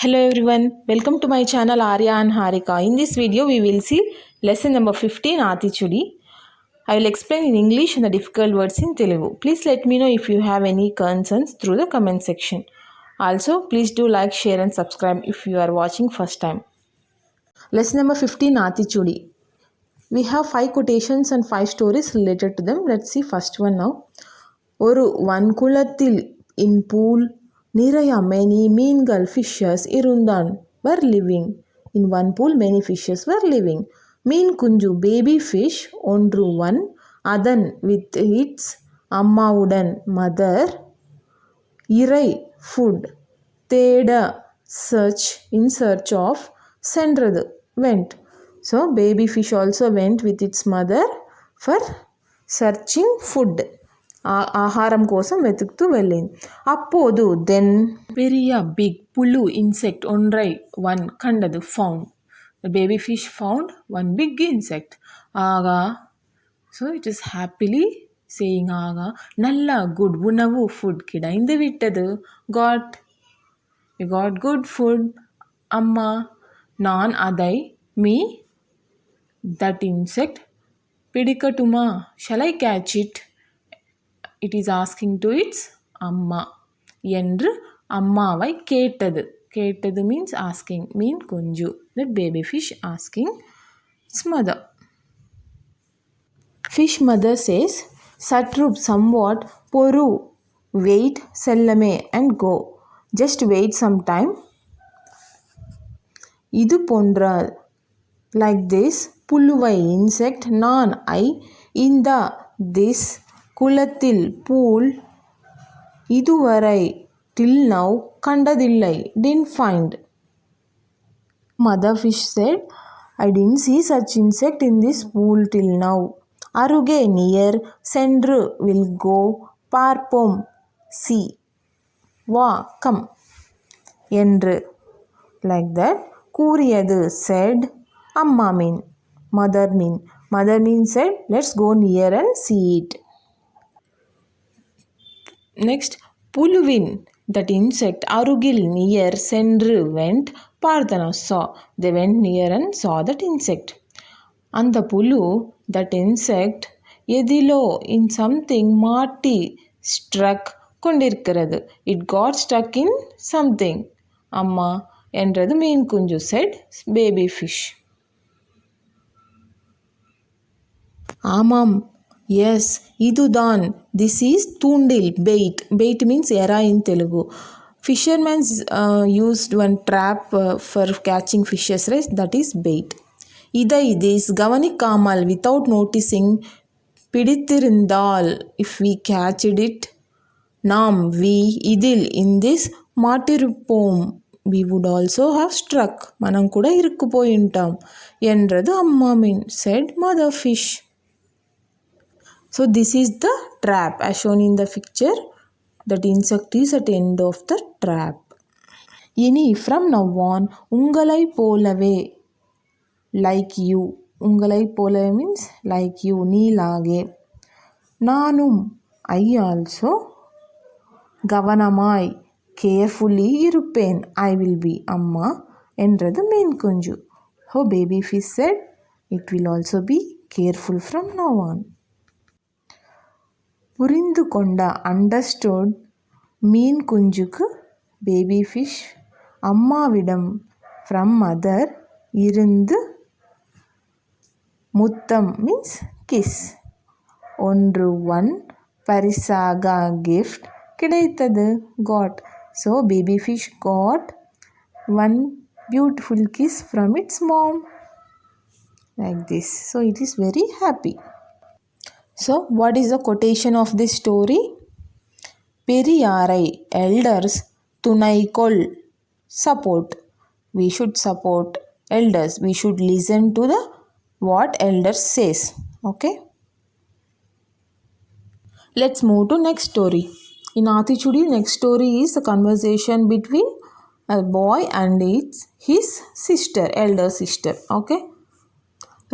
Hello everyone, welcome to my channel Arya and Harika. In this video we will see lesson number 15 Atichudi. I will explain in English and the difficult words in Telugu. Please let me know if you have any concerns through the comment section. Also please do like, share and subscribe if you are watching first time. Lesson number 15 Atichudi. We have 5 quotations and 5 stories related to them. Let's see first one now. ஒரு வன்குளத்தில் in pool நிறைய many மீன்கள் fishes இருந்தான் were living. In one pool many fishes were living. மீன் குஞ்சு baby fish ஒன்று one அதன் with its அம்மாவுடன் mother. இறை food தேட search in search of சென்றது went. So baby fish also went with its mother for searching food. ఆహారం కోసం వెతుకుతూ వెళ్ళింది. అప్పుడు దెన్ పెరియ బిగ్ పులు ఇన్సెక్ట్ ఒండ్రై వన్ కండదు found baby fish found one big insect ఆగా so it is happily saying ஆகா நல்ல குட் உணவு ஃபுட் கிடைந்து விட்டது காட் குட் ஃபுட் அம்மா நான் அதை மீ தட் இன்செக்ட் பிடிக்கட்டுமா shall I catch it it is asking to its அம்மா என்று அம்மாவை கேட்டது. கேட்டது மீன்ஸ் ஆஸ்கிங் மீன் குஞ்சு. That baby fish asking its mother. Fish mother says சற்று சம்வாட் பொறு வெயிட் செல்லமே and go just wait some time. இது போன்ற லைக் திஸ் புழுவை இன்செக்ட் நான் ஐ இந்த திஸ் குளத்தில் பூல் இதுவரை till now கண்டதில்லை didn't find. Mother fish said, I didn't see such insect in this pool till now. அருகே near சென்று will go பார்ப்போம் see வா come என்று like that கூறியது said அம்மா mean mother mean said let's go near and see it. Next, புழுவின் that insect அருகில் near சென்று went பார்த்தன saw. They went near and saw that insect. அந்த புழு that insect எதிலோ in something மாட்டி struck கொண்டிருக்கிறது. It got stuck in something. அம்மா என்றது மீன் குஞ்சு said baby fish. ஆமாம் yes இதுதான் this is தூண்டில் bait means எரா in Telugu. Fishermen used one trap for catching fishes, right? That is bait. இதை this கவனிக்காமல் without noticing பிடித்திருந்தால் if we catched it நாம் we இதில் in this மாட்டிருப்போம் we would also have struck மனம் கூட இருக்கு போயிட்டாம் என்றது அம்மா மீன் said mother fish. So this is the trap as shown in the picture. That insect is at the end of the trap. இனி from now on உங்களை போலவே like you. உங்களை போலவே means like you நீலாగే. நானும் I also கவனமாய் carefully இருப்பேன் I will be அம்மா என்றது மீன் குஞ்சு. How baby fish said it will also be careful from now on. புரிந்து கொண்ட அண்டர்ஸ்டுட் மீன் குஞ்சுக்கு பேபி ஃபிஷ் அம்மாவிடம் ஃப்ரம் மதர் இருந்து முத்தம் மீன்ஸ் கிஸ் ஒன்று ஒன் பரிசாக கிஃப்ட் கிடைத்தது got. So baby fish got one beautiful kiss from its mom like this. So it is very happy. So, what is the quotation of this story? பெரியாரை elders துணைக்கொள் support. We should support elders. We should listen to the what elders says. Okay. Let's move to next story. In Atichudi, next story is the conversation between a boy and his sister, elder sister. Okay.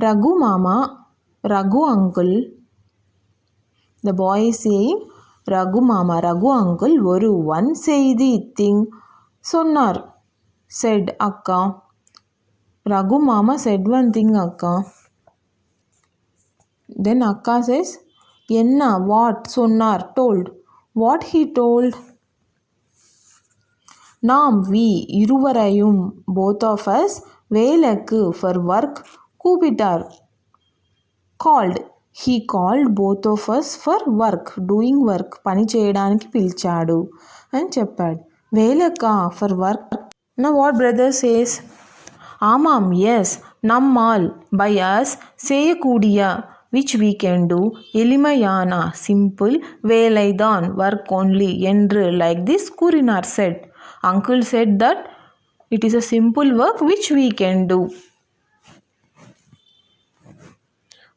Raghu mama, Raghu uncle. The boy is saying Raghu மாமா Raghu uncle ஒரு one செய்தி thing சொன்னார். said akka. Raghu mama said one thing akka. Then akka says, enna, what, sonnar, told. What he told? நாம் we இருவரையும் both of us வேலைக்கு for work கூப்பிட்டார். called he called both of us for work doing work పని చేయడానికి పిలిచాడు అని చెప్పాడు. వేలకా for work. Now what brother says? ஆமாம் yes நம்மால் by us செய்யக்கூடிய which we can do எளிமையான simple வேலைதான் work only என்று like this கூறினார் said. Uncle said that it is a simple work which we can do.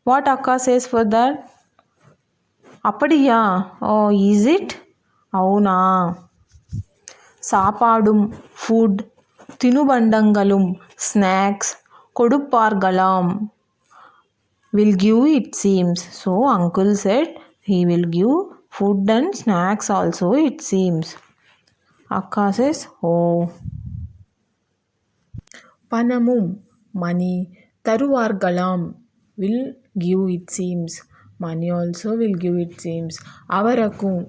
What akka says for that? அப்படியா? Oh, is it? అవునా? சாப்பாடும் food, தினுபண்டங்களும் snacks, கொடுப்பார்களாம் will give it seems. So uncle said he will give food and snacks also it seems. Akka says, oh. பணமும் money தருவார்களாம் will give it seems. Money also will give it seems. அவருக்கும்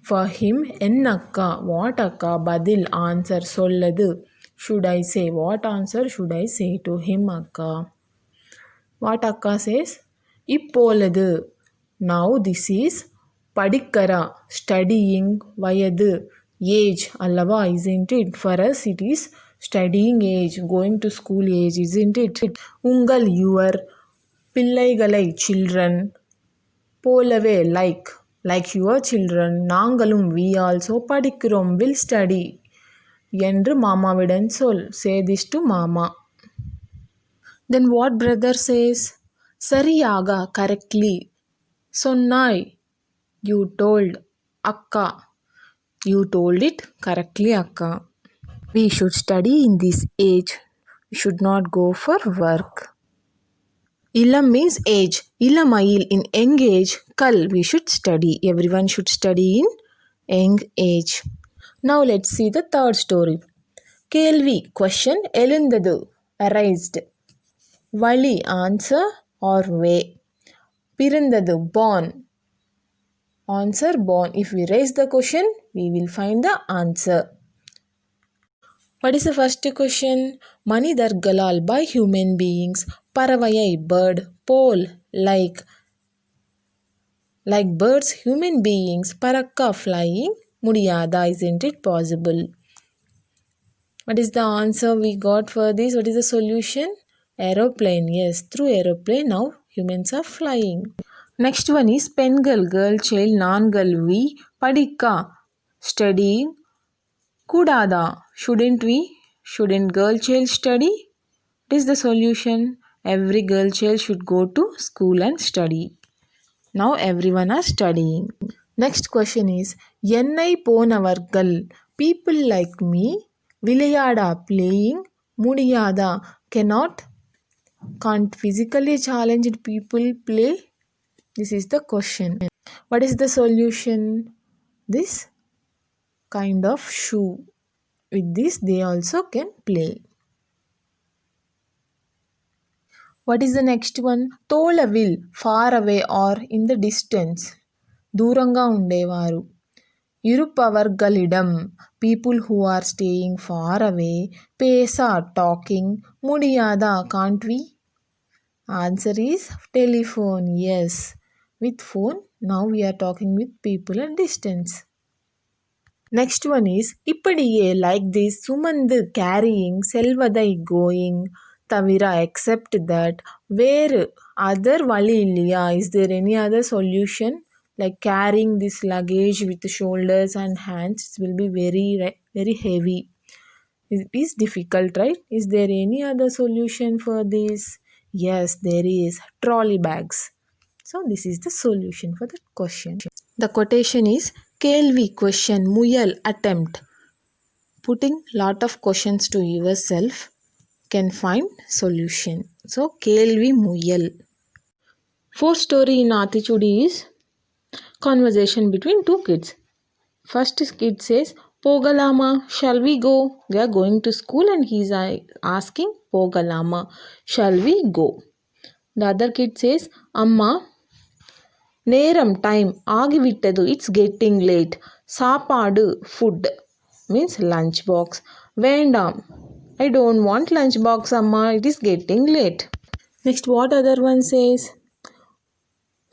for him என்னக்கா what akka பதில் answer சொல்லது. Should I say what answer should I say to him akka? What akka says? இப்பொழுது now this is படிக்கரா studying வயது age அல்லவா isn't it? For us it is studying age, going to school age isn't it? உங்கள் your பிள்ளைகளை children போலவே like your children நாங்களும் we also படிக்கிறோம் will study என்று மாமாவிடம் சொல். Say this to mama. Then what brother says? சரியாக correctly சொன்னாய் you told akka. You told it correctly akka. We should study in this age. We should not go for work. Ilam means age. Ilamayil in young age. Kal we should study. Everyone should study in young age. Now let's see the third story. Kelvi question elundadu arised. Vali answer or way. Pirandadu born. Answer born. If we raise the question, we will find the answer. What is the first question? Manidargalal by human beings. Paravayai bird. Pole like birds, human beings. Parakka flying. Mudiyada isn't it possible? What is the answer we got for this? What is the solution? Aeroplane. Yes, through aeroplane now humans are flying. Next one is pengal, girl child, non-girl we. Padikka studying. Kudada shouldn't we? Shouldn't girl child study? What is the solution? Every girl child should go to school and study. Now everyone are studying. Next question is Ennai ponavargal, people like me, vilayada playing, mudiyada cannot, can't physically challenged people play? This is the question. What is the solution? This kind of shoe. With this they also can play. What is the next one? Tolavil, far away or in the distance. Duranga undevaru. Irupavargalidam, people who are staying far away. Pesa, talking. Mudiyada, can't we? Answer is telephone. Yes, with phone now we are talking with people at distance. Next one is இப்படியே like this சுமந்து carrying செல்வதை going தவிர except that வேறு other வழி இல்லையா? Is there any other solution? Like carrying this luggage with shoulders and hands will be very heavy. It is difficult, right? Is there any other solution for this? Yes, there is. Trolley bags. So this is the solution for that question. The quotation is Kelvi question muyal attempt. Putting lot of questions to yourself can find solution. So Kelvi muyal. Fourth story in Aathichudi is conversation between two kids. First kid says, Pogalama, shall we go? We are going to school and he is asking Pogalama, shall we go? The other kid says, Amma, நேரம் time ஆகிவிட்டது, it's getting late. சாப்பாடு food means lunch box. வேண்டாம், I don't want lunch box amma, it is getting late. Next, what other one says?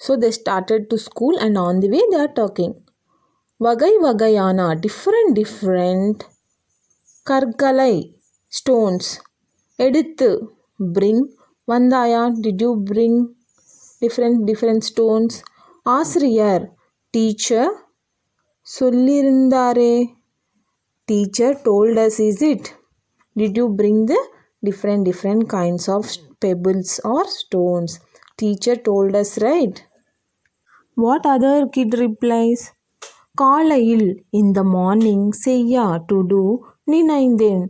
So they started to school and on the way they are talking. Vagai vagayana, different கற்களை stones எடுத்து bring. Vandaya, did you bring different stones? ஆசிரியர் teacher சொல்லியிருந்தாரே, teacher told us, is it? Did you bring the different kinds of pebbles or stones? Teacher told us, right? What other kid replies? காலையில் in the morning செய்ய to do நினைந்தேன்.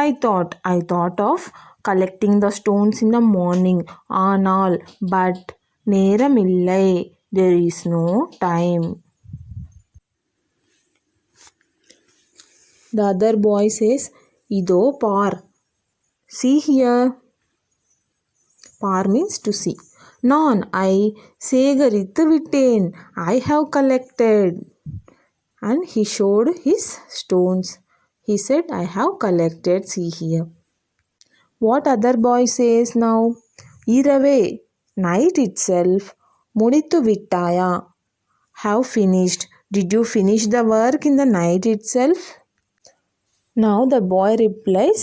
I thought of collecting the stones in the morning. ஆனால் but நேரமில்லை, there is no time. The other boy says, இதோ பார், see here. Bar means to see. நான் சேகரித்து விட்டேன், I have collected. And he showed his stones. He said, I have collected, see here. What other boy says now? இரவே, night itself, முடித்து விட்டாயா? Have finished. Did you finish the work in the night itself? Now the boy replies,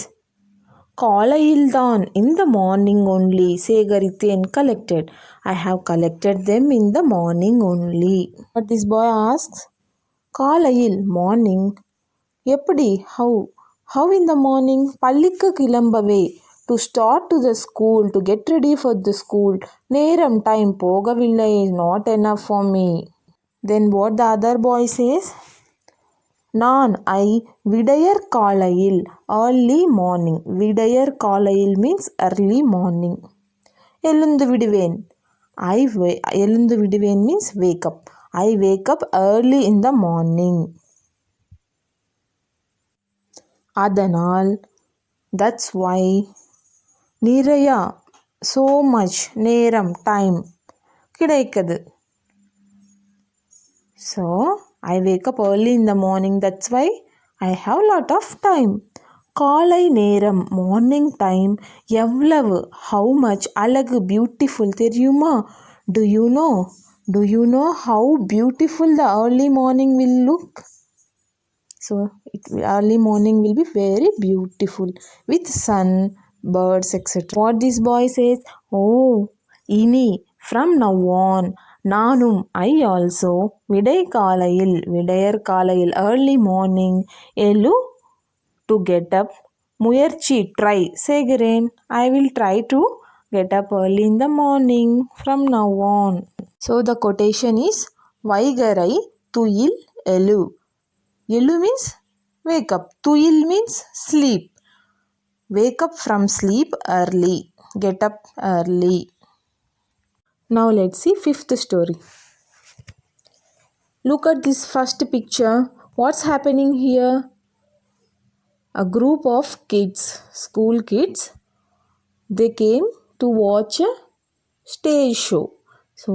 காலையில்தான், in the morning only, சேகரித்தேன் collected. I have collected them in the morning only. But this boy asks, காலையில் morning, எப்படி, how in the morning? பள்ளிக்கு கிளம்பவே, to start to the school, to get ready for the school. நேரம் time போகவில்லை, not enough for me. Then what the other boy says? நான் விடையற் காலையில், early morning. விடையற் காலையில் means early morning. எழுந்து விடுவேன், எழுந்து விடுவேன் means wake up. I wake up early in the morning. அதனால், that's why, நிறைய, so much, நேரம் time கிடைக்குது. So I wake up early in the morning, that's why I have lot of time. காலை நேரம், morning time, எவ்வளவு, how much, அழகு, beautiful, தெரியுமா? Do you know how beautiful the early morning will look? So early morning will be very beautiful with sun, birds, etc. What this boy says? Oh, இனி, from now on, நானும், I also, விடையற் காலையில், early morning, எழு, to get up, முயற்சி, try, செய்கிறேன், I will try to get up early in the morning from now on. So the quotation is, வைகறை துயில் எழு. எழு means wake up. துயில் means sleep. Wake up from sleep early. Get up early. Now let's see fifth story. Look at this first picture. What's happening here? A group of kids, school kids, they came to watch a stage show. So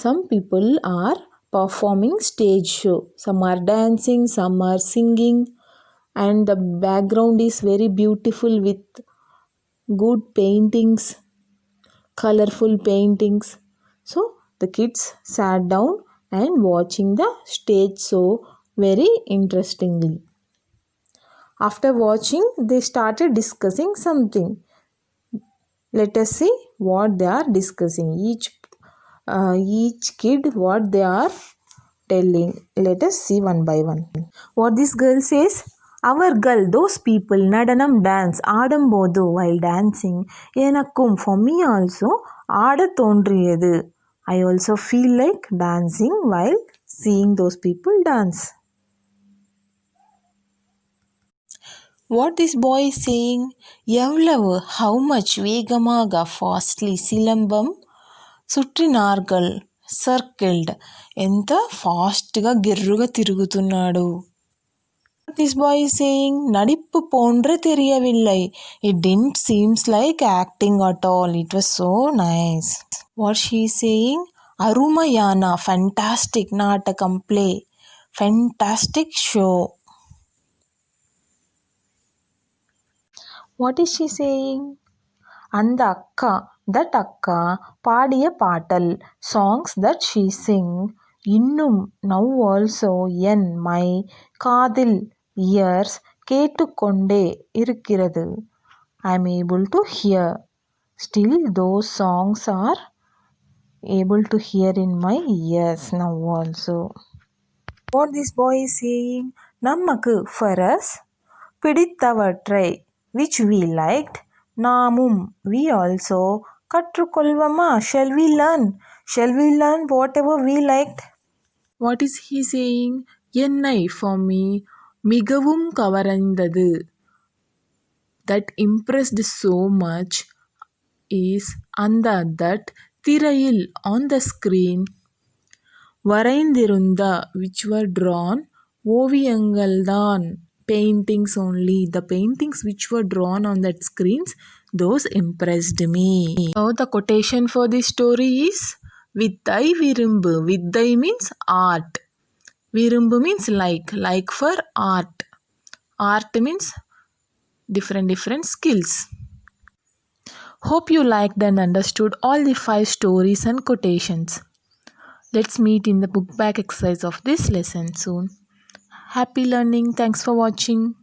some people are performing stage show. Some are dancing, some are singing, and the background is very beautiful with good paintings, colorful paintings. So the kids sat down and watching the stage show very interestingly. After watching, they started discussing something. Let us see what they are discussing. Each kid what they are telling. Let us see one by one. What this girl says? Our girl, those people, nadanam dance, ஆடும்போது while dancing, எனக்கும், for me also, ஆட தோன்றியது. I also feel like dancing while seeing those people dance. What this boy is saying? எவ்வளவு, how much, வேகமாக, fastly, silambam சுற்றிనాர்கள், circled, ఎంత ఫాస్ట్గా గిర్రుగా తిరుగుతున్నాడు. This boy is saying நடிப்பு போன்று தெரியவில்லை. It didn't seems like acting at all. It was so nice. What she is saying? அருமையான fantastic நாடகம் play. Fantastic show. What is she saying? அந்த அக்கா that அக்கா பாடிய பாடல் songs that she sing இன்னும் now also என் my காதில் ears கேட்டுக்கொண்டே இருக்கிறது. I am able to hear. Still those songs are able to hear in my ears now also. What this boy is saying? நமக்கு for us பிடித்தவற்றை which we liked நாமும் we also கற்றுக்கொள்வோமா shall we learn whatever we liked. What is he saying? என்னை for me மிகவும் கவர்ந்தது that impressed so much is அந்த that திரையில் on the screen வரைந்திருந்த which were drawn ஓவியங்கள்தான் paintings only. The paintings which were drawn on that screens, those impressed me. Now the quotation for this story is வித்தை விரும்பு. வித்தை means art. விரும்பு means like for art. Art means different skills. Hope you liked and understood all the 5 stories and quotations. Let's meet in the book back exercise of this lesson soon. Happy learning. Thanks for watching.